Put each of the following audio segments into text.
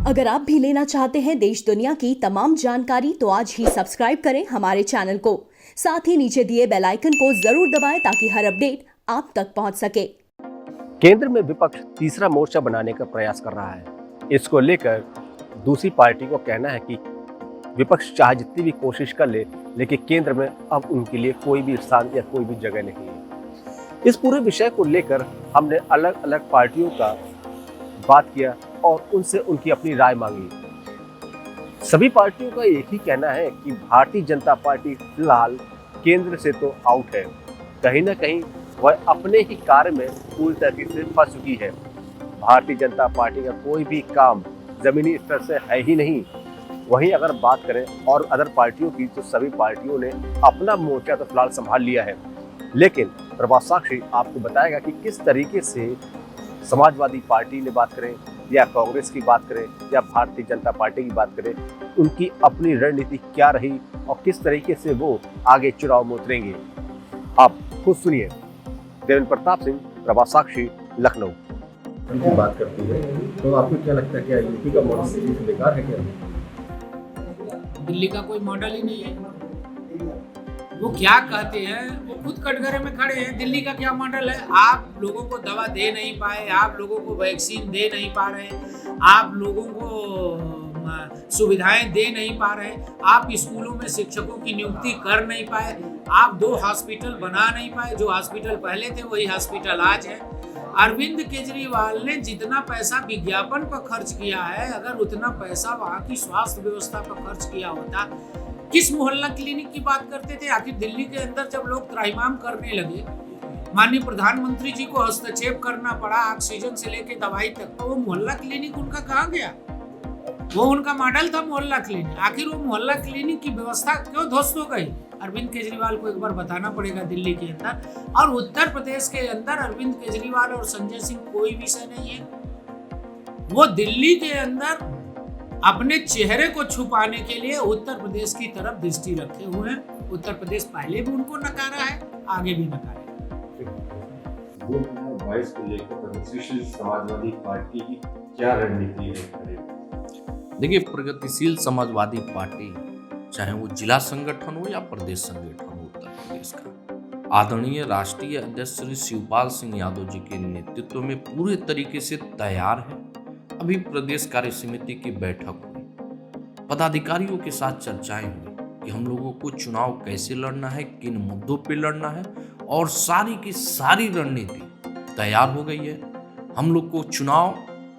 अगर आप भी लेना चाहते हैं देश दुनिया की तमाम जानकारी तो आज ही सब्सक्राइब करें हमारे चैनल को। साथ ही नीचे दिए बेल आइकन को जरूर दबाएं ताकि हर अपडेट आप तक पहुंच सके। केंद्र में विपक्ष तीसरा मोर्चा बनाने का प्रयास कर रहा है। इसको लेकर दूसरी पार्टी को कहना है कि विपक्ष चाहे जितनी भी कोशिश कर ले, लेकिन केंद्र में अब उनके लिए कोई भी स्थान या कोई भी जगह नहीं है। इस पूरे विषय को लेकर हमने अलग अलग पार्टियों का बात किया और उनसे उनकी अपनी राय मांगी। सभी पार्टियों का एक ही कहना है कि भारतीय जनता पार्टी फिलहाल केंद्र से तो आउट है, कहीं ना कहीं वह अपने ही कार्य में पूरी तरीके से फंस चुकी है। भारतीय जनता पार्टी का कोई भी काम जमीनी स्तर से है ही नहीं। वहीं अगर बात करें और अदर पार्टियों की, तो सभी पार्टियों ने अपना मोर्चा तो फिलहाल संभाल लिया है, लेकिन प्रभात साक्षी आपको बताएगा कि किस तरीके से समाजवादी पार्टी ने बात करें या कांग्रेस की बात करें या भारतीय जनता पार्टी की बात करें, उनकी अपनी रणनीति क्या रही और किस तरीके से वो आगे चुनाव में उतरेंगे। आप खुद सुनिए। देवेंद्र प्रताप सिंह, प्रभात साक्षी, लखनऊ। की बात करती है तो आपको क्या लगता है, क्या यूपी का मॉडल बेकार है क्या? दिल्ली का कोई मॉडल ही नहीं है। वो क्या कहते हैं, वो खुद कटघरे में खड़े हैं। दिल्ली का क्या मॉडल है? आप लोगों को दवा दे नहीं पाए, आप लोगों को वैक्सीन दे नहीं पा रहे, आप लोगों को सुविधाएं दे नहीं पा रहे, आप स्कूलों में शिक्षकों की नियुक्ति कर नहीं पाए, आप 2 हॉस्पिटल बना नहीं पाए। जो हॉस्पिटल पहले थे वही हॉस्पिटल आज है। अरविंद केजरीवाल ने जितना पैसा विज्ञापन पर खर्च किया है, अगर उतना पैसा वहाँ की स्वास्थ्य व्यवस्था पर खर्च किया होता, किस मोहल्ला क्लिनिक की बात करते थे? आखिर दिल्ली के अंदर जब लोग त्राहिमाम करने लगे, माननीय प्रधानमंत्री जी को हस्तक्षेप करना पड़ा ऑक्सीजन से लेके दवाई तक, तो वो मोहल्ला क्लिनिक उनका कहाँ गया? वो उनका मॉडल था मोहल्ला क्लिनिक। आखिर वो मोहल्ला क्लिनिक की व्यवस्था क्यों ध्वस्त हो गई? अरविंद केजरीवाल को एक बार बताना पड़ेगा दिल्ली के अंदर। और उत्तर प्रदेश के अंदर अरविंद केजरीवाल और संजय सिंह कोई विषय नहीं है। वो दिल्ली के अंदर अपने चेहरे को छुपाने के लिए उत्तर प्रदेश की तरफ दृष्टि रखे हुए हैं। उत्तर प्रदेश पहले भी उनको नकारा है, आगे भी नकारेगा। 2022 को लेकर प्रगतिशील समाजवादी पार्टी की क्या रणनीति है? देखिए, प्रगतिशील समाजवादी पार्टी चाहे वो जिला संगठन हो या प्रदेश संगठन हो उत्तर प्रदेश का, आदरणीय राष्ट्रीय अध्यक्ष श्री शिवपाल सिंह यादव जी के नेतृत्व में पूरे तरीके से तैयार है। अभी प्रदेश कार्य समिति की बैठक हुई, पदाधिकारियों के साथ चर्चाएं हुई कि हम लोगों को चुनाव कैसे लड़ना है, किन मुद्दों पे लड़ना है, और सारी की सारी रणनीति तैयार हो गई है। हम लोग को चुनाव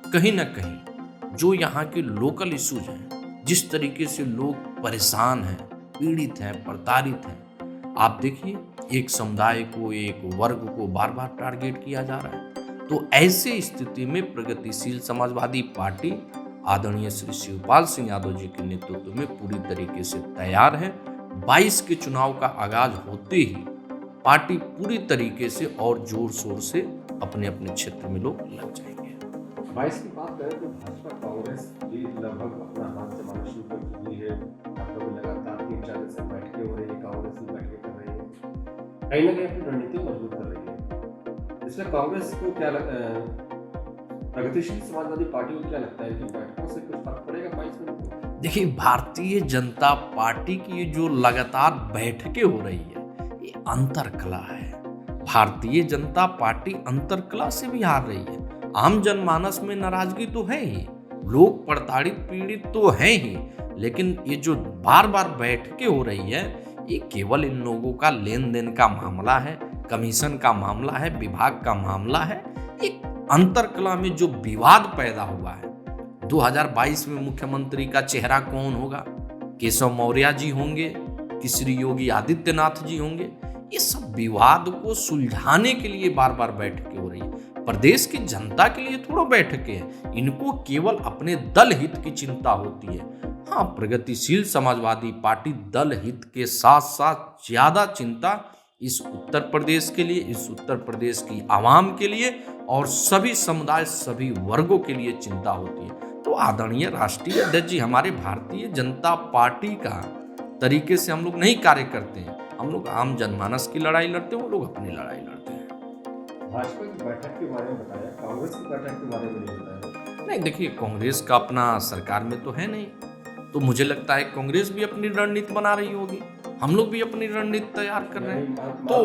कहीं ना कहीं जो यहाँ के लोकल इश्यूज हैं, जिस तरीके से लोग परेशान हैं, पीड़ित हैं, प्रताड़ित हैं, आप देखिए एक समुदाय को, एक वर्ग को बार बार टारगेट किया जा रहा है। तो ऐसे स्थिति में प्रगतिशील समाजवादी पार्टी आदरणीय श्री शिवपाल सिंह यादव जी के नेतृत्व में पूरी तरीके से तैयार है। 22 के चुनाव का आगाज होते ही पार्टी पूरी तरीके से और जोर शोर से अपने अपने क्षेत्र में लोग लग जाएंगे। 22 की बात करें तो भाजपा कांग्रेस भी लगभग अपना हाथ जमाना शुरू कर चुकी है। आप लोग लगातार 3-4 दिन से बैठकें हो रही है, कांग्रेस भी बैठकें कर रही है, कहीं ना कहीं अपनी रणनीति मजबूत कर रही है। इसमें कांग्रेस को क्या प्रगतिशील समाजवादी पार्टी को क्या लगता है कि बैठकों से कुछ फर्क पड़ेगा 22 में? देखिए, भारतीय जनता पार्टी की जो लगातार बैठकें हो रही है, ये अंतरकला है। भारतीय जनता पार्टी अंतरकला से भी हार रही है। आम जनमानस में नाराजगी तो है ही, लोग प्रताड़ित पीड़ित तो हैं ही, लेकिन ये जो बार बार बैठकें हो रही है, ये केवल इन लोगों का लेन देन का मामला है, कमीशन का मामला है, विभाग का मामला है। एक अंतरकला में जो विवाद पैदा हुआ है, 2022 में मुख्यमंत्री का चेहरा कौन होगा? केशव मौर्य जी होंगे कि श्री योगी आदित्यनाथ जी होंगे? ये सब विवाद को सुलझाने के लिए बार बार बैठकें हो रही है। प्रदेश की जनता के लिए थोड़ा बैठकें हैं, इनको केवल अपने दल हित की चिंता होती है। हाँ, प्रगतिशील समाजवादी पार्टी दल हित के साथ साथ ज्यादा चिंता इस उत्तर प्रदेश के लिए, इस उत्तर प्रदेश की आवाम के लिए और सभी समुदाय, सभी वर्गों के लिए चिंता होती है। तो आदरणीय राष्ट्रीय अध्यक्ष जी, हमारे भारतीय जनता पार्टी का तरीके से हम लोग नहीं कार्य करते हैं। हम लोग आम जनमानस की लड़ाई लड़ते हैं, वो लोग अपनी लड़ाई लड़ते हैं। भाजपा की बैठक के बारे में बताया, कांग्रेस की बैठक के बारे में नहीं बताया, नहीं, देखिए कांग्रेस का अपना सरकार में तो है नहीं, तो मुझे लगता है कांग्रेस भी अपनी रणनीति बना रही होगी, हम लोग भी अपनी रणनीति तैयार कर रहे हैं। तो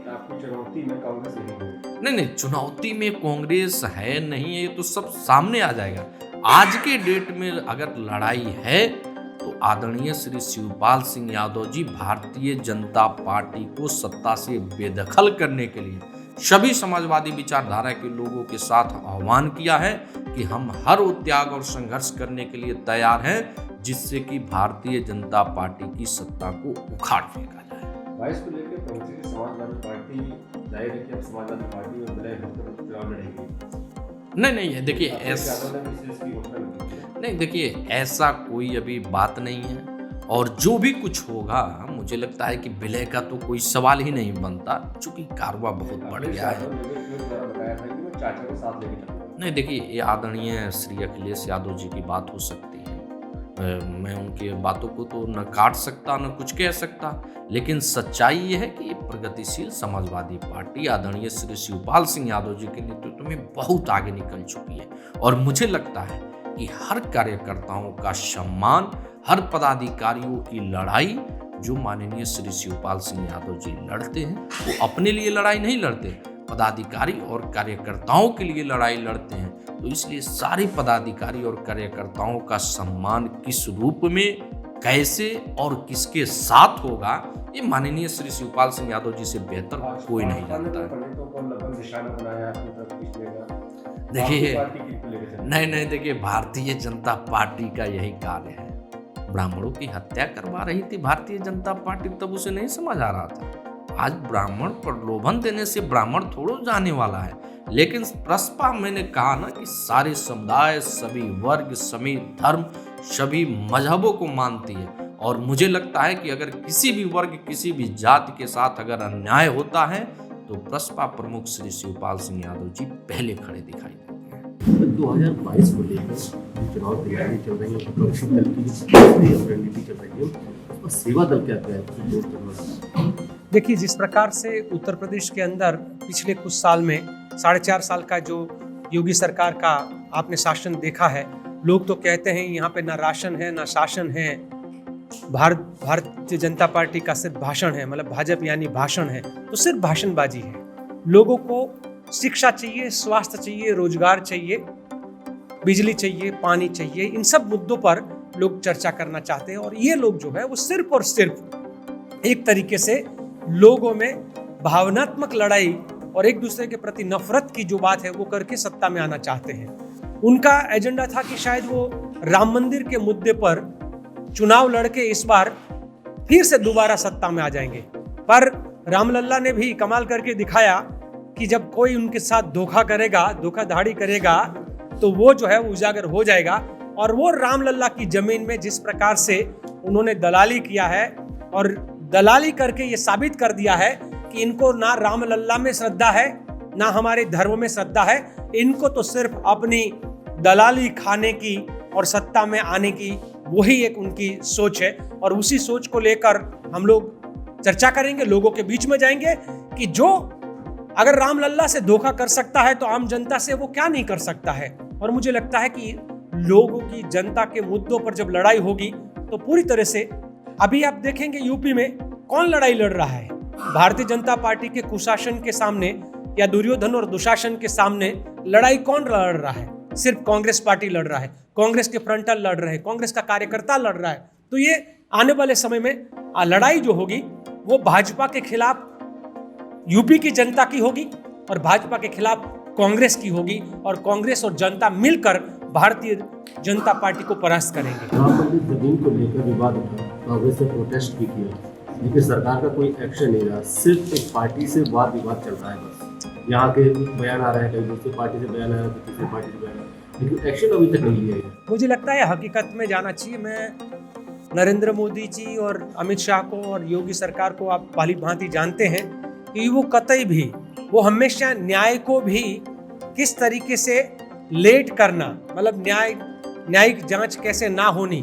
आपकी चुनौती में कांग्रेस नहीं है। नहीं, चुनौती में कांग्रेस है नहीं है, ये तो सब सामने आ जाएगा। आज के डेट में अगर लड़ाई है तो आदरणीय श्री शिवपाल सिंह यादव जी भारतीय जनता पार्टी को सत्ता से बेदखल करने के लिए सभी समाजवादी विचारधारा के लोगों के साथ आह्वान किया है कि हम हर वो त्याग और संघर्ष करने के लिए तैयार हैं जिससे कि भारतीय जनता पार्टी की सत्ता को उखाड़ फेंका जाए। 22 को लेकर पहुंची समाजवादी पार्टी जाहिर है कि अब समाजवादी पार्टी में विलय होकर चुनाव लड़ेगी। नहीं, देखिए नहीं, देखिए ऐसा कोई अभी बात नहीं है, और जो भी कुछ होगा मुझे लगता है कि विलय का तो कोई सवाल ही नहीं बनता, क्योंकि कारवा बहुत बढ़ गया है। नहीं, देखिए ये आदरणीय श्री अखिलेश यादव जी की बात हो सकती है, मैं उनके बातों को तो न काट सकता न कुछ कह सकता, लेकिन सच्चाई ये है कि प्रगतिशील समाजवादी पार्टी आदरणीय श्री शिवपाल सिंह यादव जी के नेतृत्व में बहुत आगे निकल चुकी है, और मुझे लगता है कि हर कार्यकर्ताओं का सम्मान, हर पदाधिकारियों की लड़ाई जो माननीय श्री शिवपाल सिंह यादव जी लड़ते हैं वो अपने लिए लड़ाई नहीं लड़ते, पदाधिकारी और कार्यकर्ताओं के लिए लड़ाई लड़ते हैं। तो इसलिए सारे पदाधिकारी और कार्यकर्ताओं का सम्मान किस रूप में, कैसे और किसके साथ होगा, ये माननीय श्री शिवपाल सिंह यादव जी से बेहतर कोई नहीं जानता है। देखिए नहीं, देखिए भारतीय जनता पार्टी का यही कार्य है। ब्राह्मणों की हत्या करवा रही थी भारतीय जनता पार्टी, तब उसे नहीं समझ आ रहा था। आज ब्राह्मण प्रलोभन देने से ब्राह्मण थोड़ा जाने वाला है, लेकिन प्रसपा मैंने कहा ना कि सारे समुदाय, सभी वर्ग, सभी धर्म, सभी मजहबों को मानती है, और मुझे लगता है कि अगर किसी भी वर्ग, किसी भी जाति के साथ अगर अन्याय होता है तो प्रसपा प्रमुख श्री शिवपाल सिंह यादव जी पहले खड़े दिखाई देते हैं। 2022 को लेकर चुनाव तैयारी चल रही है, विपक्षी दल की रणनीति चल रही है, और सेवा दल क्या है? देखिए, जिस प्रकार से उत्तर प्रदेश के अंदर पिछले कुछ साल में 4.5 साल का जो योगी सरकार का आपने शासन देखा है, लोग तो कहते हैं यहाँ पे ना राशन है ना शासन है, भारतीय जनता पार्टी का सिर्फ भाषण है, मतलब भाजपा यानी भाषण है, तो सिर्फ भाषणबाजी है। लोगों को शिक्षा चाहिए, स्वास्थ्य चाहिए, रोजगार चाहिए, बिजली चाहिए, पानी चाहिए, इन सब मुद्दों पर लोग चर्चा करना चाहते हैं, और ये लोग जो है वो सिर्फ और सिर्फ एक तरीके से लोगों में भावनात्मक लड़ाई और एक दूसरे के प्रति नफरत की जो बात है वो करके सत्ता में आना चाहते हैं। उनका एजेंडा था कि शायद वो राम मंदिर के मुद्दे पर चुनाव लड़के इस बार फिर से दोबारा सत्ता में आ जाएंगे, पर रामलल्ला ने भी कमाल करके दिखाया कि जब कोई उनके साथ धोखा करेगा, धोखाधड़ी करेगा, तो वो जो है वो उजागर हो जाएगा। और वो रामलल्ला की जमीन में जिस प्रकार से उन्होंने दलाली किया है, और दलाली करके ये साबित कर दिया है कि इनको ना रामलल्ला में श्रद्धा है ना हमारे धर्म में श्रद्धा है, इनको तो सिर्फ अपनी दलाली खाने की और सत्ता में आने की वही एक उनकी सोच है। और उसी सोच को लेकर हम लोग चर्चा करेंगे, लोगों के बीच में जाएंगे कि जो अगर रामलल्ला से धोखा कर सकता है तो आम जनता से वो क्या नहीं कर सकता है। और मुझे लगता है कि लोगों की, जनता के मुद्दों पर जब लड़ाई होगी तो पूरी तरह से, अभी आप देखेंगे यूपी में कौन लड़ाई लड़ रहा है, भारतीय जनता पार्टी के कुशासन के सामने या दुर्योधन और दुशासन के सामने लड़ाई कौन लड़ रहा है? सिर्फ कांग्रेस पार्टी लड़ रहा है, कांग्रेस के फ्रंटल लड़ रहे हैं, कांग्रेस का कार्यकर्ता लड़ रहा है। तो ये आने वाले समय में लड़ाई जो होगी वो भाजपा के खिलाफ यूपी की जनता की होगी और भाजपा के खिलाफ कांग्रेस की होगी, और कांग्रेस और जनता मिलकर भारतीय जनता पार्टी को परास्त करेंगे। राम मंदिर जमीन को लेकर विवाद उठा, कांग्रेस ने प्रोटेस्ट भी किया, लेकिन सरकार का कोई एक्शन नहीं रहा, सिर्फ एक पार्टी से वाद विवाद चल रहा है। बस यहाँ के बयान आ रहा है, कहीं दूसरी पार्टी से बयान आ रहा है, तीसरी पार्टी से बयान आ रहा है, लेकिन एक्शन अभी तक नहीं लिया है। मुझे लगता है हकीकत में जाना चाहिए। मैं नरेंद्र मोदी जी और अमित शाह को और योगी सरकार को आप भली भांति जानते हैं कि वो कतई भी, वो हमेशा न्याय को भी किस तरीके से लेट करना, मतलब न्यायिक जांच कैसे ना होनी,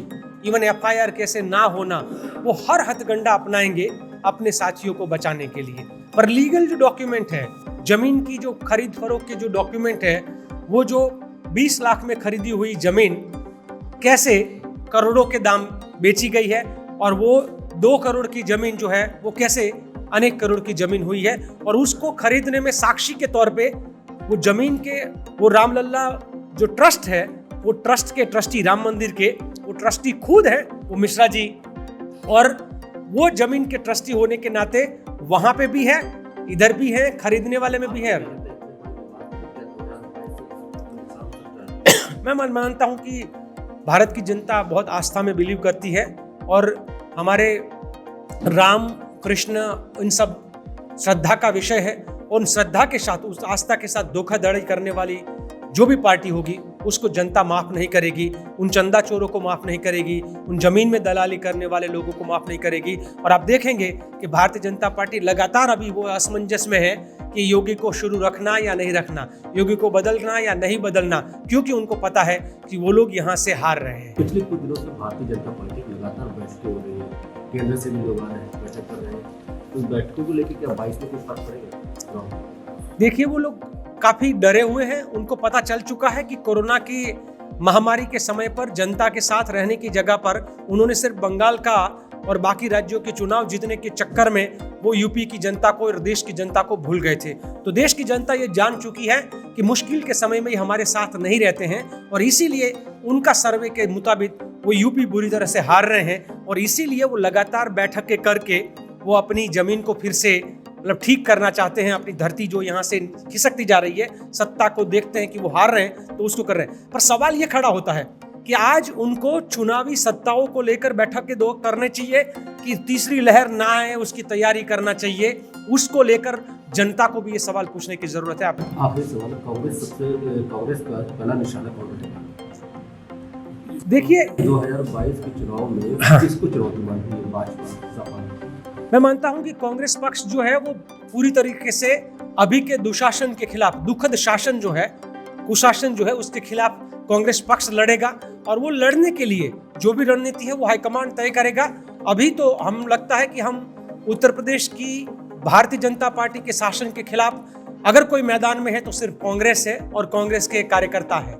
इवन एफआईआर कैसे ना होना, वो हर हथकंडा अपनाएंगे अपने साथियों को बचाने के लिए। पर लीगल जो डॉक्यूमेंट है, जमीन की जो खरीद फरोख्त के जो डॉक्यूमेंट है, वो जो 20 लाख में खरीदी हुई जमीन कैसे करोड़ों के दाम बेची गई है, और वो 2 करोड़ की जमीन जो है वो कैसे अनेक करोड़ की जमीन हुई है। और उसको खरीदने में साक्षी के तौर पे वो जमीन के वो रामलला जो ट्रस्ट है, वो ट्रस्ट के ट्रस्टी, राम मंदिर के वो ट्रस्टी खुद है, वो मिश्रा जी, और वो जमीन के ट्रस्टी होने के नाते वहां पे भी है, इधर भी है, खरीदने वाले में भी है। मैं मानता हूं कि भारत की जनता बहुत आस्था में बिलीव करती है, और हमारे राम कृष्ण इन सब श्रद्धा का विषय है। उन श्रद्धा के साथ, उस आस्था के साथ धोखाधड़ी करने वाली जो भी पार्टी होगी उसको जनता माफ नहीं करेगी, उन चंदा चोरों को माफ नहीं करेगी, उन जमीन में दलाली करने वाले लोगों को माफ नहीं करेगी। और आप देखेंगे कि भारतीय जनता पार्टी लगातार अभी वो असमंजस में है कि योगी को शुरू रखना या नहीं रखना, योगी को बदलना या नहीं बदलना, क्योंकि उनको पता है कि वो लोग यहाँ से हार रहे हैं। पिछले कुछ दिनों से भारतीय जनता पार्टी की लगातार बैठकें हो रही है, केंद्र से भी लोग आ रहे हैं, बैठक कर रहे हैं, तो बैठकों को लेकर क्या 22 में कुछ फर्क पड़ेगा? देखिए, वो लोग काफी डरे हुए हैं। उनको पता चल चुका है कि कोरोना की महामारी के समय पर जनता के साथ रहने की जगह पर उन्होंने सिर्फ बंगाल का और बाकी राज्यों के चुनाव जीतने के चक्कर में वो यूपी की जनता को और देश की जनता को भूल गए थे। तो देश की जनता ये जान चुकी है कि मुश्किल के समय में हमारे साथ नहीं रहते हैं, और इसीलिए उनका सर्वे के मुताबिक वो यूपी बुरी तरह से हार रहे हैं, और इसीलिए वो लगातार बैठकें करके वो अपनी जमीन को फिर से मतलब ठीक करना चाहते हैं। अपनी धरती जो यहाँ से खिसकती जा रही है, सत्ता को देखते हैं कि वो हार रहे हैं तो उसको कर रहे हैं। पर सवाल ये खड़ा होता है कि आज उनको चुनावी सत्ताओं को लेकर बैठकें दो करने चाहिए कि तीसरी लहर ना आए उसकी तैयारी करना चाहिए, उसको लेकर जनता को भी ये सवाल पूछने की जरूरत है। आखिरी सवाल, कांग्रेस का पहला निशाना कौन रहेगा? देखिए, 2022 के चुनाव में किसको चुनौती मानती है भाजपा, सपा? मैं मानता हूं कि कांग्रेस पक्ष जो है वो पूरी तरीके से अभी के दुशासन के खिलाफ, दुखद शासन जो है, कुशासन जो है, उसके खिलाफ कांग्रेस पक्ष लड़ेगा, और वो लड़ने के लिए जो भी रणनीति है वो हाईकमांड तय करेगा। अभी तो हम लगता है कि हम उत्तर प्रदेश की भारतीय जनता पार्टी के शासन के खिलाफ अगर कोई मैदान में है तो सिर्फ कांग्रेस है और कांग्रेस के कार्यकर्ता है।